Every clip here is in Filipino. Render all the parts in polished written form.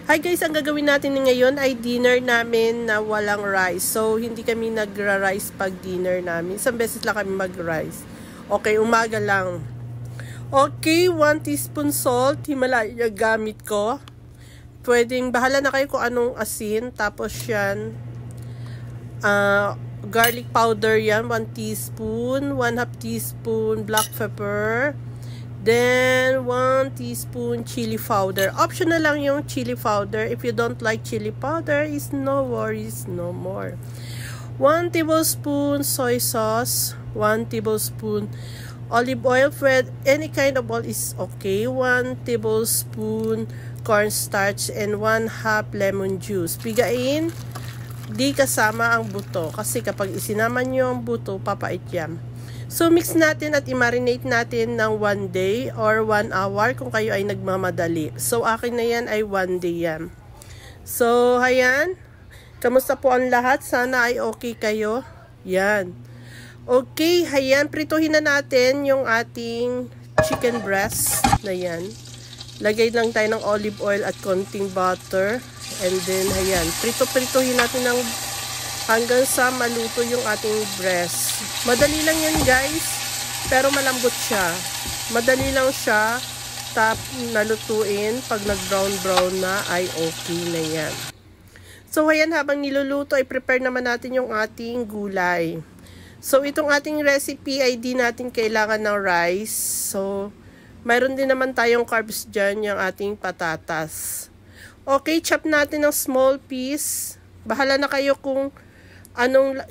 Hi guys, ang gagawin natin ngayon ay dinner namin na walang rice. So, hindi kami nagra-rice pag dinner namin. Isang beses lang kami mag-rice. Okay, umaga lang. Okay, 1 teaspoon salt. Himalaya gamit ko. Pwedeng, bahala na kayo kung anong asin. Tapos yan, garlic powder yan, 1 teaspoon. 1/2 teaspoon black pepper. Then, 1 teaspoon chili powder. Optional lang yung chili powder. If you don't like chili powder, is no worries, no more. 1 tablespoon soy sauce. 1 tablespoon olive oil. With any kind of oil is okay. 1 tablespoon cornstarch and 1/2 lemon juice. Bigain, di kasama ang buto. Kasi kapag isinama nyo ang buto, papait yan. So, mix natin at i-marinate natin ng 1 day or 1 hour kung kayo ay nagmamadali. So, akin na yan ay 1 day yan. So, ayan. Kamusta po ang lahat? Sana ay okay kayo. Yan. Okay, ayan. Prituhin na natin yung ating chicken breast na yan. Lagay lang tayo ng olive oil at konting butter. And then, ayan. Prituhin natin ng hanggang sa maluto yung ating breast. Madali lang yan guys, pero malambot siya. Madali lang siya, nalutuin. Pag nag-brown na ay okay na yan. So ayan, habang niluluto ay prepare naman natin yung ating gulay. So itong ating recipe ay di natin kailangan ng rice. So mayroon din naman tayong carbs dyan, yung ating patatas. Okay, chop natin ng small piece. Bahala na kayo kung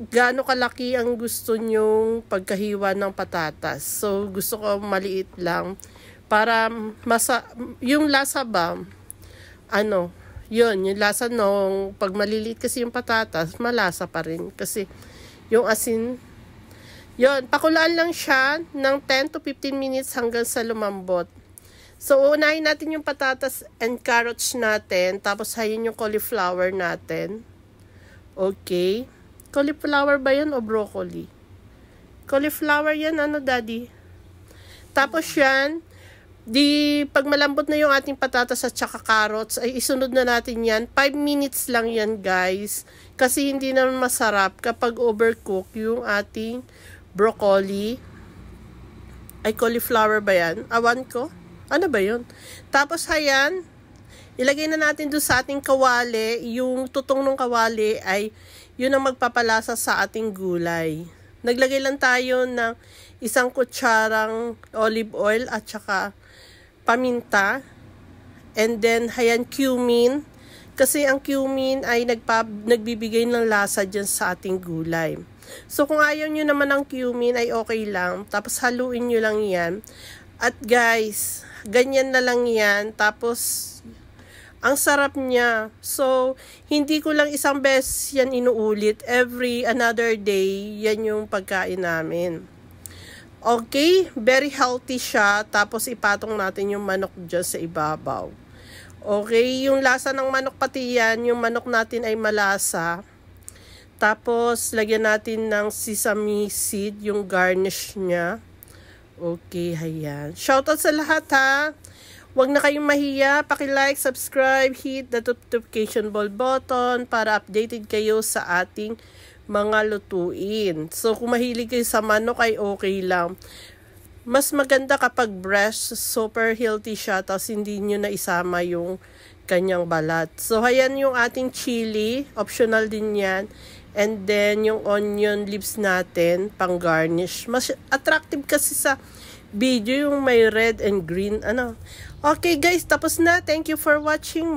gaano kalaki ang gusto nyong pagkahiwa ng patatas. So, gusto ko maliit lang. Para yung lasa ba, yung lasa nung pag maliliit kasi yung patatas, malasa pa rin. Kasi yung asin, pakulaan lang siya ng 10 to 15 minutes hanggang sa lumambot. So, unahin natin yung patatas and carrots natin. Tapos, hayin yung cauliflower natin. Okay. Cauliflower ba yan o broccoli? Cauliflower yan, daddy? Tapos yan, pag malambot na yung ating patatas at saka carrots, ay isunod na natin yan. 5 minutes lang yan, guys. Kasi hindi naman masarap kapag overcook yung ating broccoli. Ay, cauliflower ba yan? Awan ko? Ano ba yun? Tapos, ayan, ilagay na natin doon sa ating kawali. Yung tutong ng kawali ay yun ang magpapalasa sa ating gulay. Naglagay lang tayo ng 1 kutsarang olive oil at saka paminta. And then, ayan, cumin. Kasi ang cumin ay nagbibigay ng lasa dyan sa ating gulay. So, kung ayaw nyo naman ng cumin ay okay lang. Tapos, haluin nyo lang yan. At guys, ganyan na lang yan. Tapos, ang sarap niya. So, hindi ko lang isang beses yan inuulit. Every another day, yan yung pagkain namin. Okay, very healthy siya. Tapos, ipatong natin yung manok dyan sa ibabaw. Okay, yung lasa ng manok pati yan, yung manok natin ay malasa. Tapos, lagyan natin ng sesame seed, yung garnish niya. Okay, ayan. Shoutout sa lahat ha. Huwag na kayong mahiya, paki-like, subscribe, hit the notification bell button para updated kayo sa ating mga lutuin. So, kung mahilig kayo sa manok ay okay lang. Mas maganda kapag breast, super healthy siya, tapos hindi nyo na isama yung kanyang balat. So, ayan yung ating chili, optional din yan. And then, yung onion leaves natin, pang garnish. Mas attractive kasi sa video yung may red and green, Okay guys, tapos na. Thank you for watching.